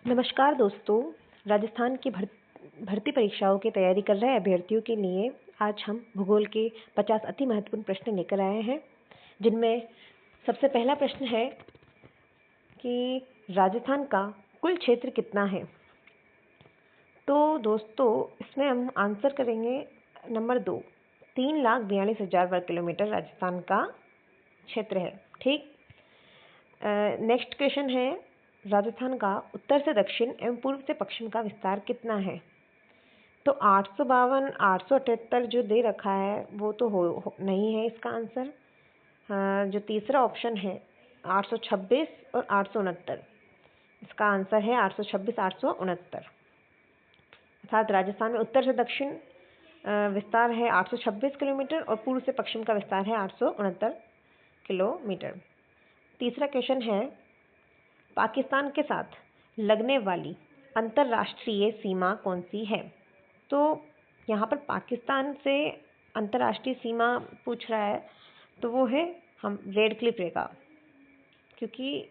नमस्कार दोस्तों। राजस्थान की भर्ती परीक्षाओं की तैयारी कर रहे अभ्यर्थियों के लिए आज हम भूगोल के 50 अति महत्वपूर्ण प्रश्न लेकर आए हैं, जिनमें सबसे पहला प्रश्न है कि राजस्थान का कुल क्षेत्र कितना है। तो दोस्तों इसमें हम आंसर करेंगे नंबर 2, 3,42,000 वर्ग किलोमीटर राजस्थान का क्षेत्र है। ठीक। नेक्स्ट क्वेश्चन है, राजस्थान का उत्तर से दक्षिण एवं पूर्व से पश्चिम का विस्तार कितना है। तो 852, 878 जो दे रखा है वो तो नहीं है इसका आंसर। जो तीसरा ऑप्शन है 826 और 869, इसका आंसर है 826, 869। अर्थात राजस्थान में उत्तर से दक्षिण विस्तार है 826 किलोमीटर और पूर्व से पश्चिम का विस्तार है 869 किलोमीटर। तीसरा क्वेश्चन है, पाकिस्तान के साथ लगने वाली अंतर्राष्ट्रीय सीमा कौन सी है। तो यहाँ पर पाकिस्तान से अंतर्राष्ट्रीय सीमा पूछ रहा है, तो वो है हम रेड क्लिफ रेखा, क्योंकि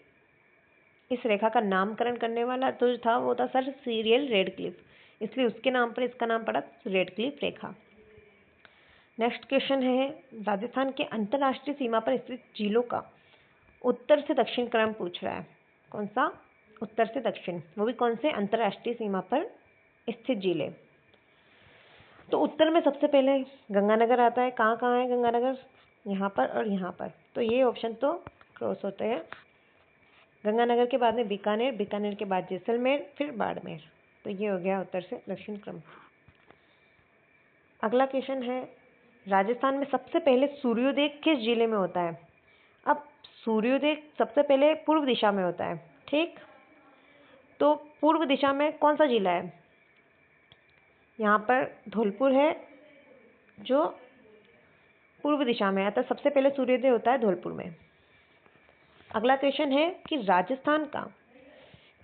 इस रेखा का नामकरण करने वाला तो था वो था सर सीरियल रेड क्लिफ, इसलिए उसके नाम पर इसका नाम पड़ा रेड क्लिफ रेखा। नेक्स्ट क्वेश्चन है, राजस्थान के अंतर्राष्ट्रीय सीमा पर स्थित जिलों का उत्तर से दक्षिण क्रम पूछ रहा है। कौन सा? उत्तर से दक्षिण, वो भी कौन से अंतर्राष्ट्रीय सीमा पर स्थित जिले। तो उत्तर में सबसे पहले गंगानगर आता है। कहाँ कहाँ है गंगानगर? यहाँ पर और यहाँ पर, तो ये ऑप्शन तो क्रॉस होते हैं। गंगानगर के बाद में बीकानेर, बीकानेर के बाद जैसलमेर, फिर बाड़मेर, तो ये हो गया उत्तर से दक्षिण क्रम। अगला क्वेश्चन है, राजस्थान में सबसे पहले सूर्योदय किस जिले में होता है। अब सूर्योदय सबसे पहले पूर्व दिशा में होता है। ठीक, तो पूर्व दिशा में कौन सा जिला है? यहाँ पर धौलपुर है जो पूर्व दिशा में है, अतः सबसे पहले सूर्योदय होता है धौलपुर में। अगला क्वेश्चन है कि राजस्थान का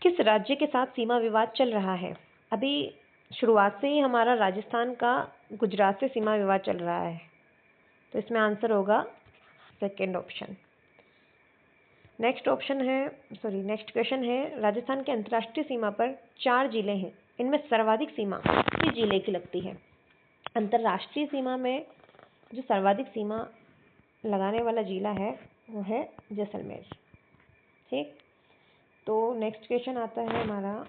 किस राज्य के साथ सीमा विवाद चल रहा है। अभी शुरुआत से ही हमारा राजस्थान का गुजरात से सीमा विवाद चल रहा है, तो इसमें आंसर होगा सेकेंड ऑप्शन। नेक्स्ट क्वेश्चन है, राजस्थान के अंतर्राष्ट्रीय सीमा पर 4 जिले हैं, इनमें सर्वाधिक सीमा किस जिले की लगती है। अंतर्राष्ट्रीय सीमा में जो सर्वाधिक सीमा लगाने वाला जिला है वो है जैसलमेर। ठीक, तो नेक्स्ट क्वेश्चन आता है हमारा,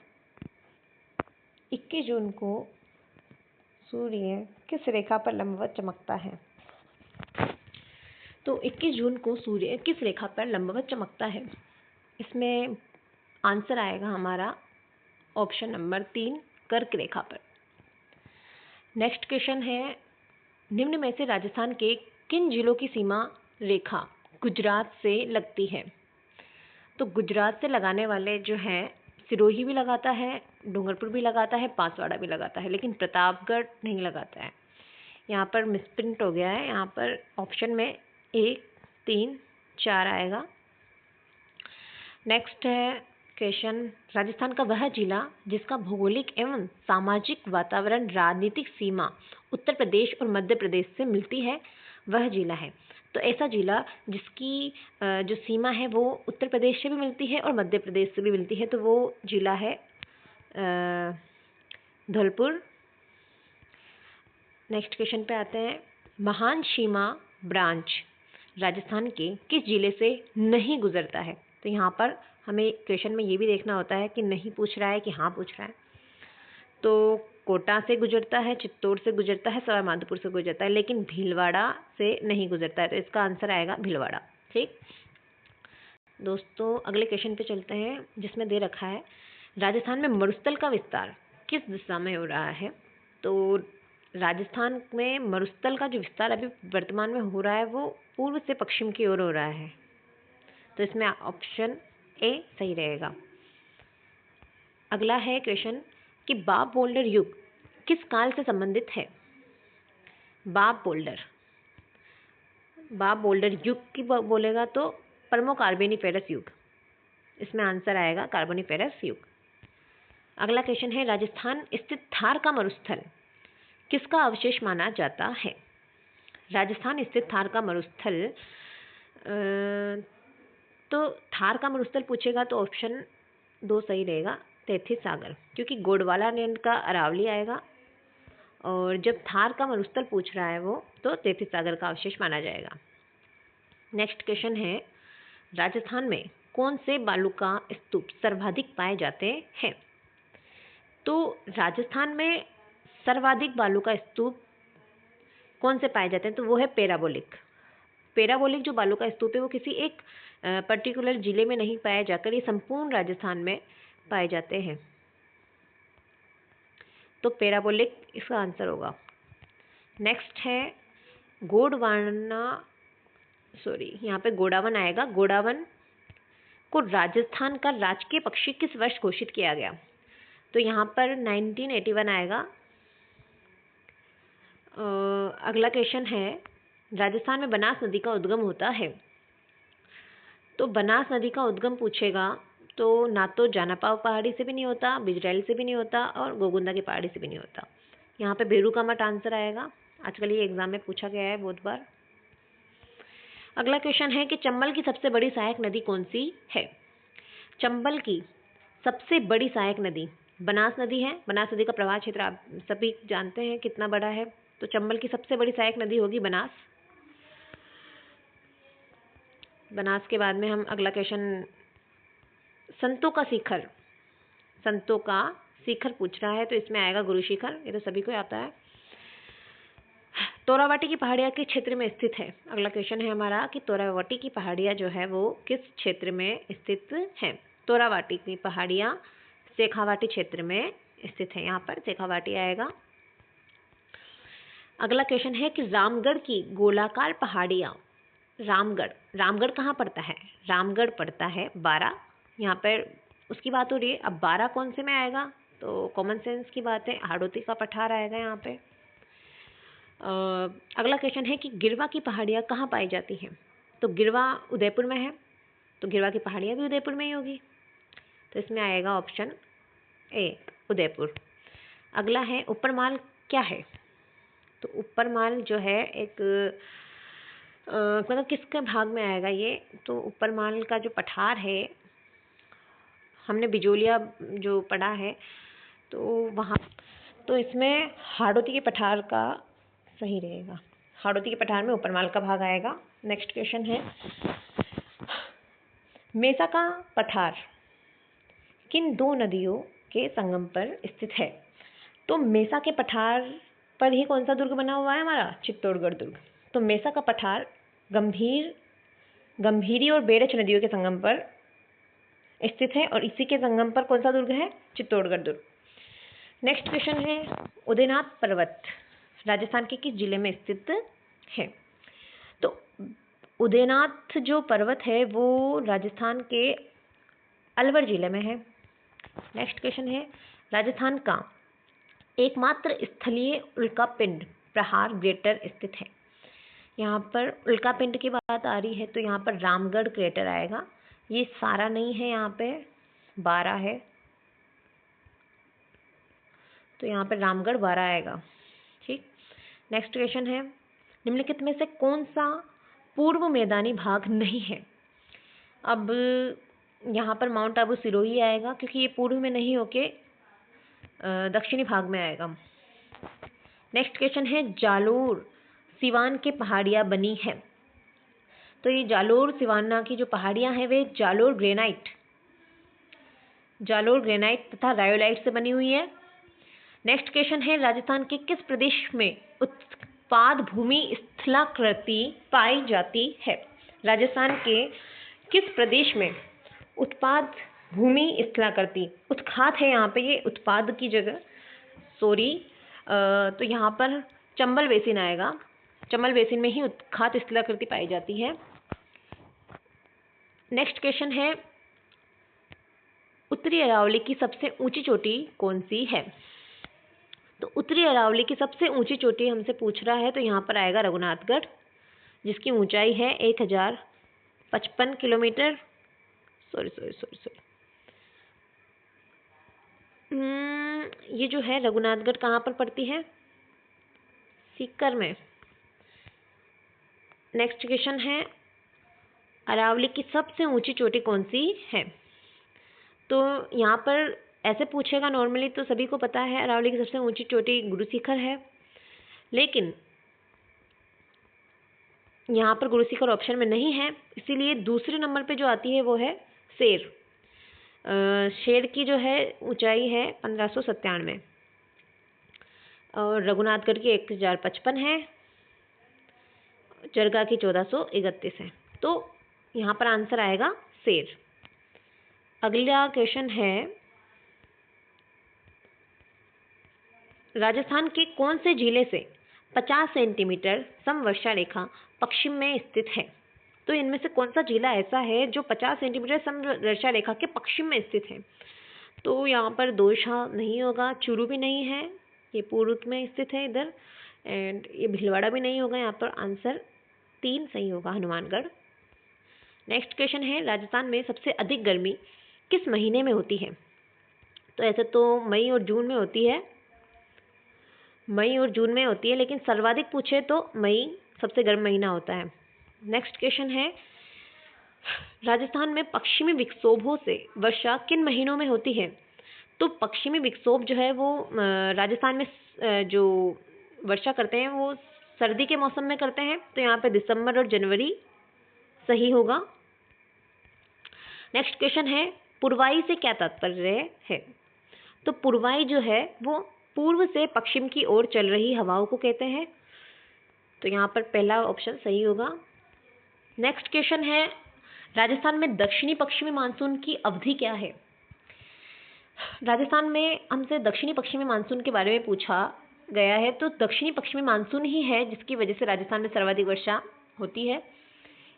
21 जून को सूर्य किस रेखा पर लंबवत चमकता है। तो 21 जून को सूर्य किस रेखा पर लंबवत चमकता है, इसमें आंसर आएगा हमारा ऑप्शन नंबर 3, कर्क रेखा पर। नेक्स्ट क्वेश्चन है, निम्न में से राजस्थान के किन जिलों की सीमा रेखा गुजरात से लगती है। तो गुजरात से लगाने वाले जो हैं, सिरोही भी लगाता है, डूंगरपुर भी लगाता है, बांसवाड़ा भी लगाता है, लेकिन प्रतापगढ़ नहीं लगाता है। यहाँ पर मिसप्रिंट हो गया है, यहाँ पर ऑप्शन में 1, 3, 4 आएगा। नेक्स्ट है क्वेश्चन, राजस्थान का वह जिला जिसका भौगोलिक एवं सामाजिक वातावरण राजनीतिक सीमा उत्तर प्रदेश और मध्य प्रदेश से मिलती है, वह जिला है। तो ऐसा जिला जिसकी जो सीमा है वो उत्तर प्रदेश से भी मिलती है और मध्य प्रदेश से भी मिलती है, तो वो जिला है धौलपुर। नेक्स्ट क्वेश्चन पे आते हैं, महान सीमा ब्रांच राजस्थान के किस जिले से नहीं गुजरता है। तो यहाँ पर हमें क्वेश्चन में ये भी देखना होता है कि नहीं पूछ रहा है कि हाँ पूछ रहा है। तो कोटा से गुजरता है, चित्तौड़ से गुजरता है, सवाई माधोपुर से गुजरता है, लेकिन भीलवाड़ा से नहीं गुजरता है, तो इसका आंसर आएगा भीलवाड़ा। ठीक दोस्तों, अगले क्वेश्चन पे चलते हैं, जिसमें दे रखा है, राजस्थान में मरुस्थल का विस्तार किस दिशा में हो रहा है। तो राजस्थान में मरुस्थल का जो विस्तार अभी वर्तमान में हो रहा है वो पूर्व से पश्चिम की ओर हो रहा है, तो इसमें ऑप्शन ए सही रहेगा। अगला है क्वेश्चन कि बाब बोल्डर युग किस काल से संबंधित है। बाब बोल्डर युग की बोलेगा तो परमो कार्बोनिफेरस युग, इसमें आंसर आएगा कार्बोनिफेरस युग। अगला क्वेश्चन है, राजस्थान स्थित थार का मरुस्थल किसका अवशेष माना जाता है। राजस्थान स्थित थार का मरुस्थल, तो थार का मरुस्थल पूछेगा तो ऑप्शन 2 सही रहेगा, तैथिस सागर, क्योंकि गोंडवाना लैंड का अरावली आएगा और जब थार का मरुस्थल पूछ रहा है वो, तो तैथिस सागर का अवशेष माना जाएगा। नेक्स्ट क्वेश्चन है, राजस्थान में कौन से बालू का स्तूप सर्वाधिक पाए जाते हैं? तो राजस्थान में सर्वाधिक बालू का स्तूप कौन से पाए जाते हैं? तो वो है पैराबोलिक। पैराबोलिक जो बालू का स्तूप है वो किसी एक पर्टिकुलर जिले में नहीं पाया जाकर ये संपूर्ण राजस्थान में पाए जाते हैं। तो पैराबोलिक इसका आंसर होगा। नेक्स्ट है यहाँ पे गोडावन आएगा। गोडावन को राजस्थान का राजकीय पक्षी किस वर्ष घोषित किया गया? तो यहाँ पर 1981 आएगा। अगला क्वेश्चन है, राजस्थान में बनास नदी का उद्गम होता है। तो बनास नदी का उद्गम पूछेगा तो ना तो जानापाव पहाड़ी से भी नहीं होता, बिजरैल से भी नहीं होता और गोगुंदा की पहाड़ी से भी नहीं होता। यहाँ पे बेरू का मठ आंसर आएगा। आजकल ये एग्जाम में पूछा गया है बहुत बार। अगला क्वेश्चन है कि चंबल की सबसे बड़ी सहायक नदी कौन सी है? चंबल की सबसे बड़ी सहायक नदी बनास नदी है। बनास नदी का प्रवाह क्षेत्र आप सभी जानते हैं कितना बड़ा है। तो चंबल की सबसे बड़ी सहायक नदी होगी बनास। बनास के बाद में हम अगला क्वेश्चन, संतों का शिखर पूछ रहा है, तो इसमें आएगा गुरु शिखर। ये तो सभी को आता है। तोरावटी की पहाड़ियाँ किस क्षेत्र में स्थित है? अगला क्वेश्चन है हमारा कि तोरावटी की पहाड़ियाँ जो है वो किस क्षेत्र में स्थित है? तोरावटी की पहाड़ियाँ शेखावाटी क्षेत्र में स्थित है। यहाँ पर शेखावाटी आएगा। अगला क्वेश्चन है कि रामगढ़ की गोलाकार पहाड़ियाँ, रामगढ़ कहाँ पड़ता है? रामगढ़ पड़ता है बारा। यहाँ पर उसकी बात हो रही है। अब बारा कौन से में आएगा? तो कॉमन सेंस की बात है, हाड़ौती का पठार आएगा यहाँ पे। अगला क्वेश्चन है कि गिरवा की पहाड़ियाँ कहाँ पाई जाती हैं? तो गिरवा उदयपुर में है, तो गिरवा की पहाड़ियाँ भी उदयपुर में ही होगी। तो इसमें आएगा ऑप्शन ए, उदयपुर। अगला है ऊपरमाल क्या है? तो ऊपरमाल जो है एक मतलब किसके भाग में आएगा ये? तो ऊपरमाल का जो पठार है, हमने बिजोलिया जो पढ़ा है तो वहाँ, तो इसमें हाड़ौती के पठार का सही रहेगा। हाड़ौती के पठार में ऊपरमाल का भाग आएगा। नेक्स्ट क्वेश्चन है, मेसा का पठार किन दो नदियों के संगम पर स्थित है? तो मेसा के पठार पर ही कौन सा दुर्ग बना हुआ है हमारा? चित्तौड़गढ़ दुर्ग। तो मेसा का पठार गंभीरी और बेरच नदियों के संगम पर स्थित है और इसी के संगम पर कौन सा दुर्ग है? चित्तौड़गढ़ दुर्ग। नेक्स्ट क्वेश्चन है, उदयनाथ पर्वत राजस्थान के किस जिले में स्थित है? तो उदयनाथ जो पर्वत है वो राजस्थान के अलवर जिले में है। नेक्स्ट क्वेश्चन है, राजस्थान का एकमात्र स्थलीय उल्कापिंड प्रहार क्रेटर स्थित है। यहाँ पर उल्कापिंड की बात आ रही है तो यहाँ पर रामगढ़ क्रेटर आएगा। ये सारा नहीं है, यहाँ पे 12 है, तो यहाँ पर रामगढ़ 12 आएगा। ठीक। नेक्स्ट क्वेश्चन है, निम्नलिखित में से कौन सा पूर्व मैदानी भाग नहीं है? अब यहाँ पर माउंट आबू सिरोही आएगा क्योंकि ये पूर्व में नहीं होके दक्षिणी भाग में आएगा। नेक्स्ट क्वेश्चन है, जालोर सिवान के पहाड़ियाँ बनी है। तो ये जालोर सिवाना की जो पहाड़ियाँ हैं वे जालोर ग्रेनाइट तथा रायोलाइट से बनी हुई है। नेक्स्ट क्वेश्चन है, राजस्थान के किस प्रदेश में उत्पाद भूमि स्थलाकृति पाई जाती है? राजस्थान के किस प्रदेश में उत्पाद भूमि स्थलाकृति, उत्खात है यहाँ पे, ये उत्पाद की जगह तो यहाँ पर चंबल बेसिन आएगा। चंबल बेसिन में ही उत्खात स्थलाकृति पाई जाती है। नेक्स्ट क्वेश्चन है, उत्तरी अरावली की सबसे ऊंची चोटी कौन सी है? तो उत्तरी अरावली की सबसे ऊंची चोटी हमसे पूछ रहा है तो यहाँ पर आएगा रघुनाथगढ़, जिसकी ऊंचाई है 1055 किलोमीटर। ये जो है रघुनाथगढ़ कहाँ पर पड़ती है? सीकर में। नेक्स्ट क्वेश्चन है, अरावली की सबसे ऊंची चोटी कौन सी है? तो यहाँ पर ऐसे पूछेगा नॉर्मली तो सभी को पता है अरावली की सबसे ऊंची चोटी गुरु शिखर है, लेकिन यहाँ पर गुरु शिखर ऑप्शन में नहीं है, इसीलिए दूसरे नंबर पे जो आती है वो है शेर। शेर की जो है ऊंचाई है 1597 और रघुनाथगढ़ की 1055 है, चरगा की 1431 है। तो यहाँ पर आंसर आएगा शेर। अगला क्वेश्चन है, राजस्थान के कौन से जिले से 50 सेंटीमीटर समवर्षा रेखा पश्चिम में स्थित है? तो इनमें से कौन सा जिला ऐसा है जो 50 सेंटीमीटर समवर्षा रेखा के पश्चिम में स्थित है? तो यहाँ पर दोषा नहीं होगा, चूरू भी नहीं है, ये पूर्व में स्थित है इधर, एंड ये भीलवाड़ा भी नहीं होगा। यहाँ पर आंसर 3 सही होगा, हनुमानगढ़। नेक्स्ट क्वेश्चन है, राजस्थान में सबसे अधिक गर्मी किस महीने में होती है? तो ऐसे तो मई और जून में होती है, मई और जून में होती है, लेकिन सर्वाधिक पूछे तो मई सबसे गर्म महीना होता है। नेक्स्ट क्वेश्चन है, राजस्थान में पश्चिमी विक्षोभों से वर्षा किन महीनों में होती है? तो पश्चिमी विक्षोभ जो है वो राजस्थान में जो वर्षा करते हैं वो सर्दी के मौसम में करते हैं, तो यहाँ पे दिसंबर और जनवरी सही होगा। नेक्स्ट क्वेश्चन है, पूर्वाई से क्या तात्पर्य है? तो पूर्वाई जो है वो पूर्व से पश्चिम की ओर चल रही हवाओं को कहते हैं, तो यहाँ पर पहला ऑप्शन सही होगा। नेक्स्ट क्वेश्चन है, राजस्थान में दक्षिणी पश्चिमी मानसून की अवधि क्या है? राजस्थान में हमसे दक्षिणी पश्चिमी मानसून के बारे में पूछा गया है, तो दक्षिणी पश्चिमी मानसून ही है जिसकी वजह से राजस्थान में सर्वाधिक वर्षा होती है।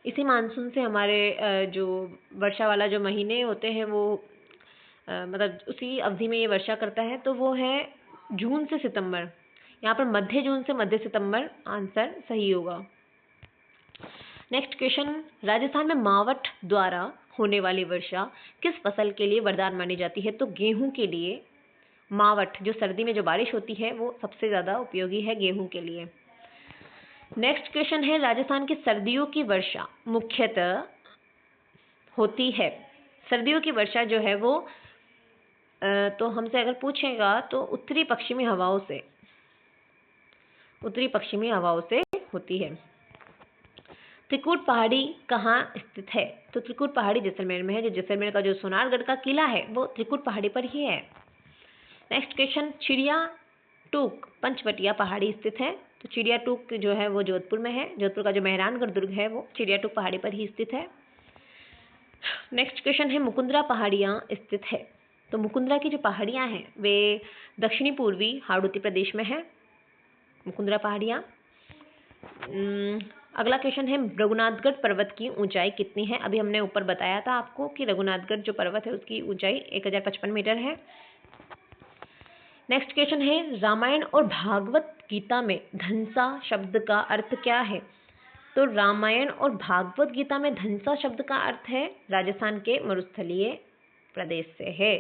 इसी मानसून से हमारे जो वर्षा वाला जो महीने होते हैं वो मतलब उसी अवधि में ये वर्षा करता है, तो वो है जून से सितंबर। यहाँ पर मध्य जून से मध्य सितंबर आंसर सही होगा। नेक्स्ट क्वेश्चन, राजस्थान में मावठ द्वारा होने वाली वर्षा किस फसल के लिए वरदान मानी जाती है? तो गेहूं के लिए मावठ, जो सर्दी में जो बारिश होती है, वो सबसे ज़्यादा उपयोगी है गेहूं के लिए। नेक्स्ट क्वेश्चन है, राजस्थान की सर्दियों की वर्षा मुख्यतः होती है, सर्दियों की वर्षा जो है वो तो हमसे अगर पूछेगा तो उत्तरी पश्चिमी हवाओं से होती है। त्रिकुट पहाड़ी कहाँ स्थित है? तो त्रिकुट पहाड़ी जैसलमेर में है, जो जैसलमेर का जो सोनारगढ़ का किला है वो त्रिकुट पहाड़ी पर ही है। नेक्स्ट क्वेश्चन, चिड़िया टूक पंचवटिया पहाड़ी स्थित है, तो चिड़िया टूक जो है वो जोधपुर में है, जोधपुर का जो मेहरानगढ़ दुर्ग है वो चिड़िया टूक पहाड़ी पर ही स्थित है। नेक्स्ट क्वेश्चन है, मुकुंदरा पहाड़ियाँ स्थित है, तो मुकुंदरा की जो पहाड़ियाँ हैं वे दक्षिणी पूर्वी हाड़ौती प्रदेश में है, मुकुंदरा पहाड़ियाँ। अगला क्वेश्चन है, रघुनाथगढ़ पर्वत की ऊंचाई कितनी है? अभी हमने ऊपर बताया था आपको कि रघुनाथगढ़ जो पर्वत है उसकी ऊंचाई 1055 मीटर है। नेक्स्ट क्वेश्चन है, रामायण और भागवत गीता में धनसा शब्द का अर्थ क्या है? तो रामायण और भागवत गीता में धनसा शब्द का अर्थ है राजस्थान के मरुस्थलीय प्रदेश से है।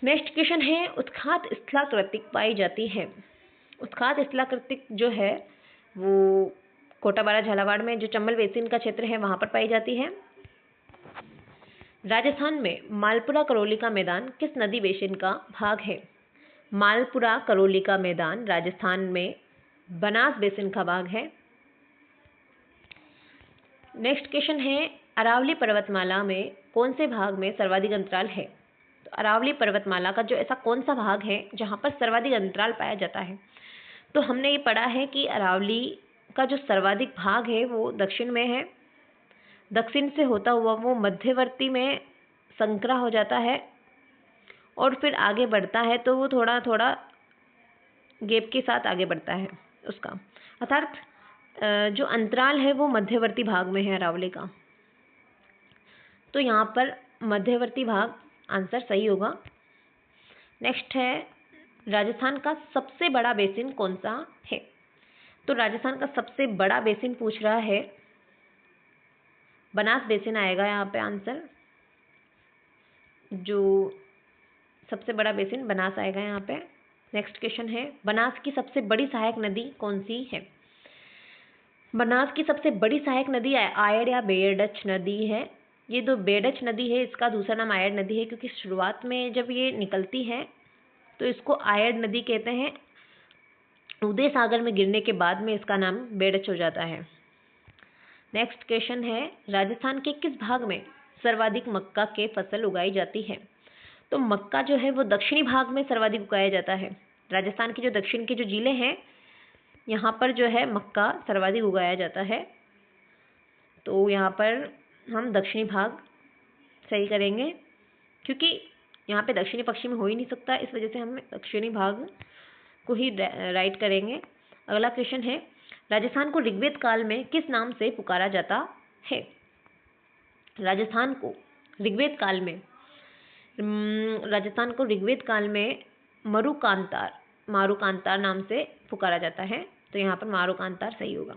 नेक्स्ट क्वेश्चन है, उत्खात स्थलाकृतिक पाई जाती है। उत्खात स्थलाकृतिक जो है वो कोटाबाड़ा झालावाड़ में जो चंबल बेसिन का क्षेत्र है वहाँ पर पाई जाती है। राजस्थान में मालपुरा करौली का मैदान किस नदी बेसिन का भाग है? मालपुरा करौली का मैदान राजस्थान में बनास बेसिन का भाग है। नेक्स्ट क्वेश्चन है, अरावली पर्वतमाला में कौन से भाग में सर्वाधिक अंतराल है? तो अरावली पर्वतमाला का जो ऐसा कौन सा भाग है जहाँ पर सर्वाधिक अंतराल पाया जाता है? तो हमने ये पढ़ा है कि अरावली का जो सर्वाधिक भाग है वो दक्षिण में है, दक्षिण से होता हुआ वो मध्यवर्ती में संकरा हो जाता है और फिर आगे बढ़ता है, तो वो थोड़ा थोड़ा गैप के साथ आगे बढ़ता है उसका, अर्थात जो अंतराल है वो मध्यवर्ती भाग में है अरावली का, तो यहाँ पर मध्यवर्ती भाग आंसर सही होगा। नेक्स्ट है, राजस्थान का सबसे बड़ा बेसिन कौन सा है? तो राजस्थान का सबसे बड़ा बेसिन पूछ रहा है, बनास बेसिन आएगा यहाँ पे आंसर, जो सबसे बड़ा बेसिन बनास आएगा यहाँ पे। नेक्स्ट क्वेश्चन है, बनास की सबसे बड़ी सहायक नदी कौन सी है? बनास की सबसे बड़ी सहायक नदी आयड या बेयरडच नदी है, ये जो बेडच नदी है इसका दूसरा नाम आयड़ नदी है, क्योंकि शुरुआत में जब ये निकलती है तो इसको आयड़ नदी कहते हैं। उदय सागर में गिरने के बाद में इसका नाम बेडच हो जाता है। नेक्स्ट क्वेश्चन है, राजस्थान के किस भाग में सर्वाधिक मक्का के फसल उगाई जाती है? तो मक्का जो है वो दक्षिणी भाग में सर्वाधिक उगाया जाता है। राजस्थान के जो दक्षिण के जो जिले हैं यहाँ पर जो है मक्का सर्वाधिक उगाया जाता है। तो यहाँ पर हम दक्षिणी भाग सही करेंगे, क्योंकि यहाँ पे दक्षिणी पश्चिमी हो ही नहीं सकता, इस वजह से हम दक्षिणी भाग को ही राइट करेंगे। अगला क्वेश्चन है, राजस्थान को ऋग्वेद काल में किस नाम से पुकारा जाता है? राजस्थान को ऋग्वेद काल में मारुकांतार नाम से पुकारा जाता है। तो यहाँ पर मारुकांतार सही होगा।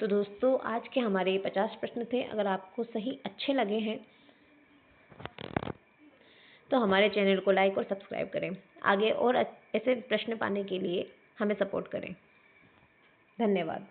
तो दोस्तों आज के हमारे 50 प्रश्न थे। अगर आपको सही अच्छे लगे हैं तो हमारे चैनल को लाइक और सब्सक्राइब करें। आगे और ऐसे प्रश्न पाने के लिए हमें सपोर्ट करें। धन्यवाद।